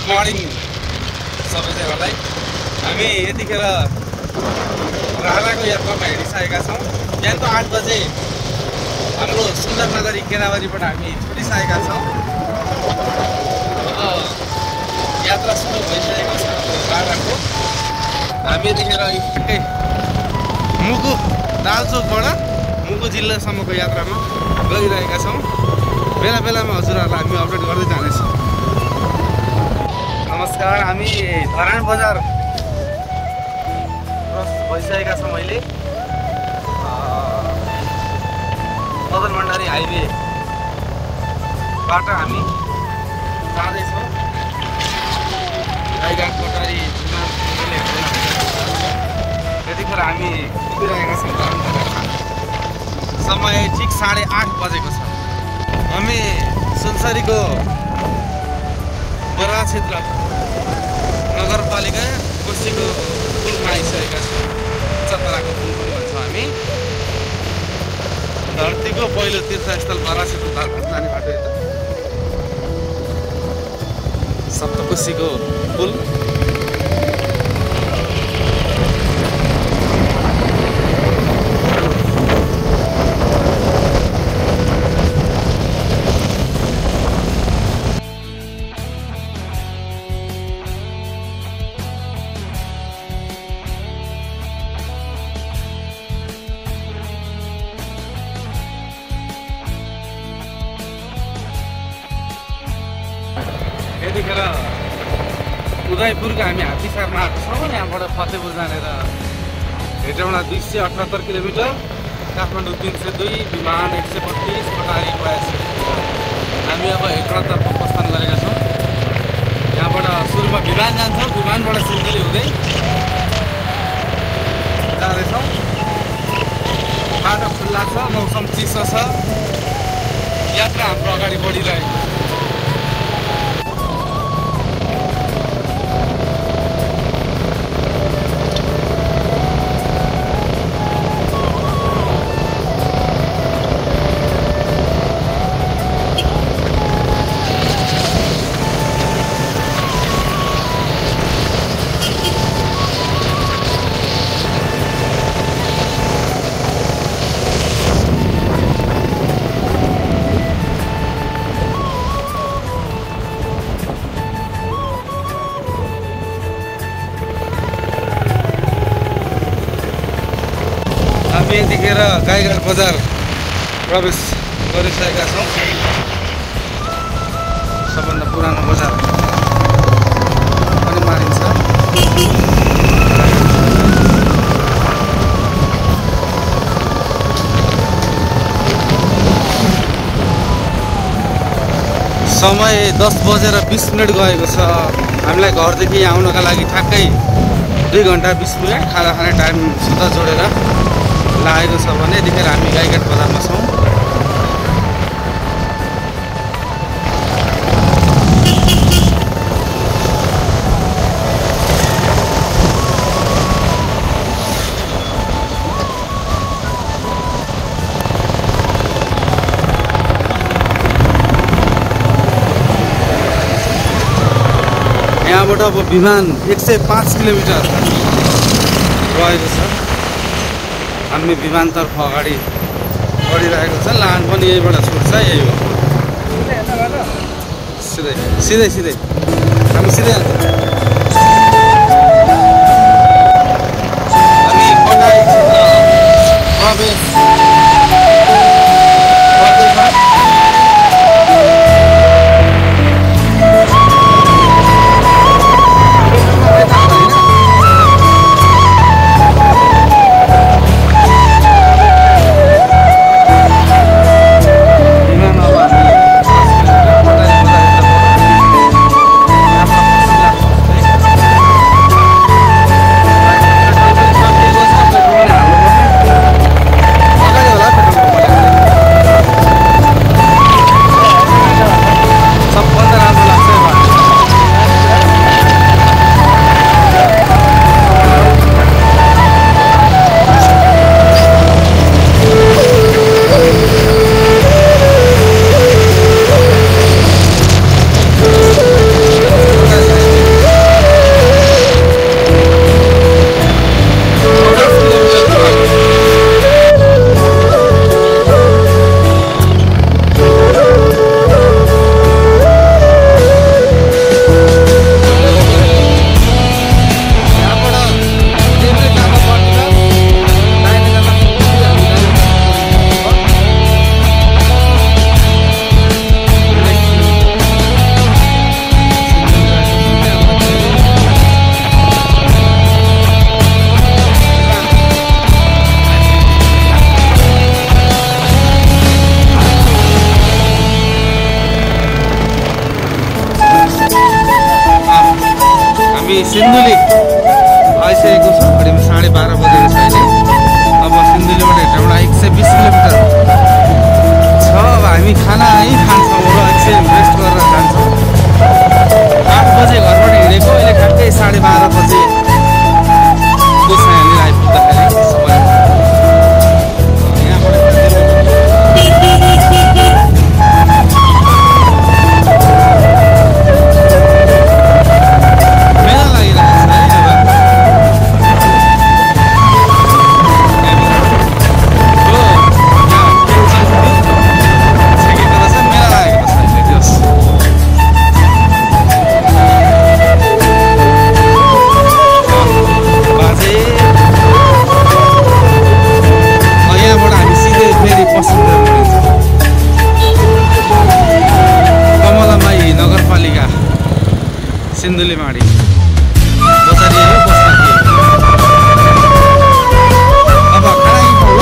Morning सबैजनालाई। हामी यतिखेर राणाको यात्रामा हिँडिसकेका छौँ। बिहानको 8 बजे हाम्रो सुन्दर नगरी केनाबारीबाट हामी छुटिसकेका छौँ। यात्रा सुरु भइसकेको छ राणाको। हामी यतिखेर मुगु दालचोकबाट मुगु जिल्लासम्मको यात्रामा गइरहेका छौँ। बेला बेलामा हजुरहरूलाई हामी अपडेट गर्दै जानेछौँ। नमस्कार, हामी धरान बजार क्रस भइसकेका छौँ। अहिले मदन भण्डारी हाइवेबाट हामी जाँदैछौँ। गाईघाट कोटारी यतिखेर हामी पुगिरहेका छौँ धरान बजारमा। समय ठिक 8:30 बजेको छ। हामी सुनसरीको बरा क्षेत्र नगरपालिका कोसीको पुलमा आइसकेका छौँ। चतराको पुल पनि भन्छौँ हामी। धरतीको पहिलो तीर्थस्थल बरा क्षेत्र जाने बाटो यता सप्तकोशीको पुल। यतिखेर उदयपुरको हामी हात्तीसारमा आएको छौँ। यहाँबाट फतेपुर जानेर हेटौँडा 278 किलोमिटर, काठमाडौँ 302, विमान 132, कोटारी 82। हामी अब हेटौँडातर्फ प्रस्थान गरेका छौँ। यहाँबाट सुरुमा विमान जान्छौँ, विमानबाट सिन्धुली हुँदै जाँदैछौँ। बाटो खुल्ला छ, मौसम चिसो छ। यात्रा हाम्रो अगाडि बढिरहेको छ। यतिखेर गाईघाट बजार प्रवेश गरिसकेका छौँ। सबभन्दा पुरानो बजार पनि मानिन्छ। समय 10:20 गएको छ। हामीलाई घरदेखि आउनका लागि ठ्याक्कै 2 घन्टा 20 मिनट खाना खाने टाइमसित जोडेर लागेको छ भने यतिखेर हामी गाईघाट बजारमा छौँ। यहाँबाट अब विमान 105 किलोमिटर रहेको छ। हामी विमानतर्फ अगाडि बढिरहेको छ। लान पनि यहीबाट छुट्छ। यही हो, सिधै सिधै सिधै हामी सिधै हामी कोटारी क्षेत्र प्रवेश हामी सिन्धुली आइसकेको छौँ। घडीमा 12:30 बजेको छ अहिले। अब सिन्धुलीबाट हेटौँडा 120 किलोमिटर छ। अब हामी खाना यहीँ खान्छौँ र एकछिन रेस्ट गरेर जान्छौँ। 8 बजे घरबाट हिँडेको, अहिले ठ्याक्कै 12:30 बजे को छ यहाँनिर आइपुग्दाखेरि समय। सिन्धुलीमाडी बजारी हो बस्दा के अब खाना यहीँ खाऊ ल।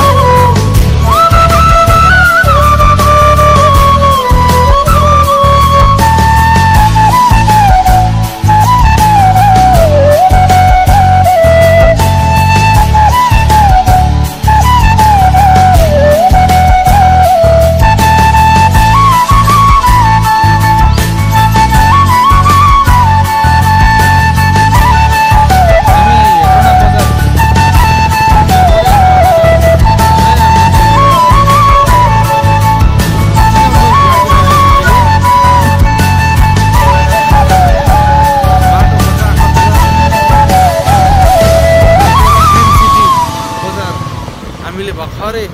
भर्खरै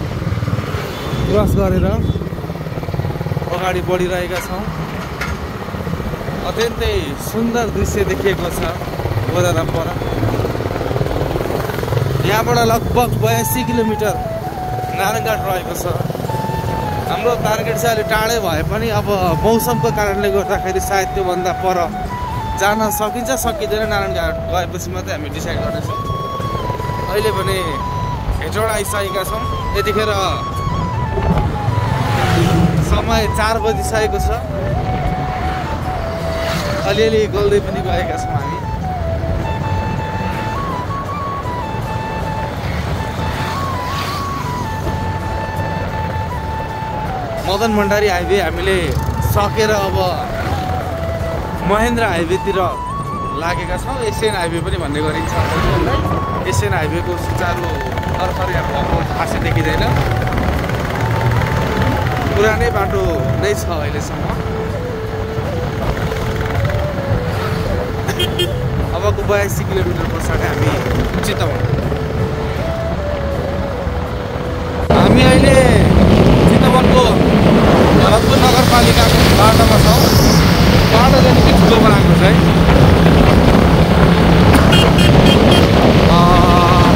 क्रस गरेर अगाडि बढिरहेका छौँ। अत्यन्तै सुन्दर दृश्य देखिएको छ वरपर। यहाँबाट लगभग 82 किलोमिटर नारायणघाट रहेको छ। हाम्रो टार्गेट चाहिँ अलि टाढै भए पनि अब मौसमको कारणले गर्दाखेरि सायद त्योभन्दा पर जान सकिन्छ सकिँदैन। नारायणघाट गएपछि मात्रै हामी डिसाइड गर्नेछौँ। अहिले भने हेटौँडा आइसकेका छौँ। यतिखेर समय 4 बजिसकेको छ। अलिअलि गल्दै पनि गएका छौँ हामी। मदन भण्डारी हाइवे हामीले सकेर अब महेन्द्र हाइवेतिर लागेका छौँ। एसियन हाइवे पनि भन्ने गरिन्छ। एसियन हाइवेको सुचारू तर्खर यहाँ भएको खासै देखिँदैन। पुरानै बाटो नै छ अहिलेसम्म। अबको 82 किलोमिटर पछाडि हामी चितवन। हामी अहिले चितवनको भरतपुर नगरपालिकाको बाटोमा छौँ। बाटो चाहिँ निकै ठुलो बनाएको छ है।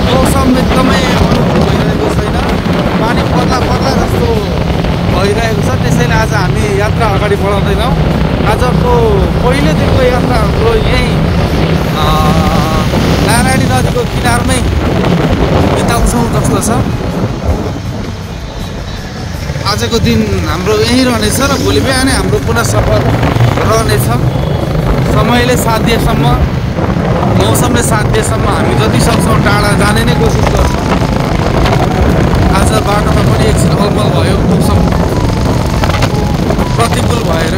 मौसम एकदमै अनुकूल भइरहेको छैन। पानी पर्ला पर्ला जस्तो भइरहेको छ। त्यसैले आज हामी यात्रा अगाडि बढाउँदैनौँ। आजको पहिलो दिनको यात्रा हाम्रो यहीँ नारायणी नदीको किनारमै बिताउँछौँ जस्तो छ। आजको दिन हाम्रो यहीँ रहनेछ र भोलि बिहानै हाम्रो पुनः सफर रहनेछ। समयले साथ दिएसम्म, मौसमले साथ दिएसम्म हामी जति सक्छौँ टाढा जाने नै कोसिस गर्छौँ। आज बाटोमा पनि एकछिन अलमल भयो मौसम प्रतिकूल भएर।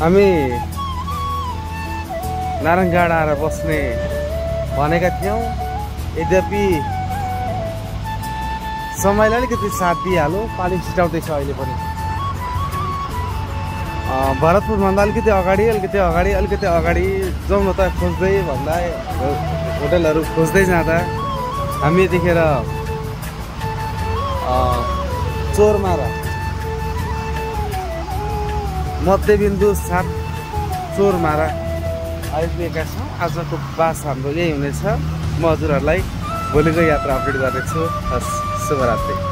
हामी नारायणघाट आएर बस्ने भनेका थियौँ। यद्यपि समयलाई अलिकति साथ दिइहाल्यो। पानी छिटाउँदैछ अहिले पनि। भरतपुरभन्दा अलिकति अगाडि जाउँ न त खोज्दै भन्दा होटलहरू खोज्दै जाँदा हामी यतिखेर चोरमारा मध्यबिन्दु 7 चोरमारा आइपुगेका छौँ। आजको बास हाम्रो यही हुनेछ। म हजुरहरूलाई भोलिको यात्रा अपडेट गर्नेछु। हस्, शुभरात्रि।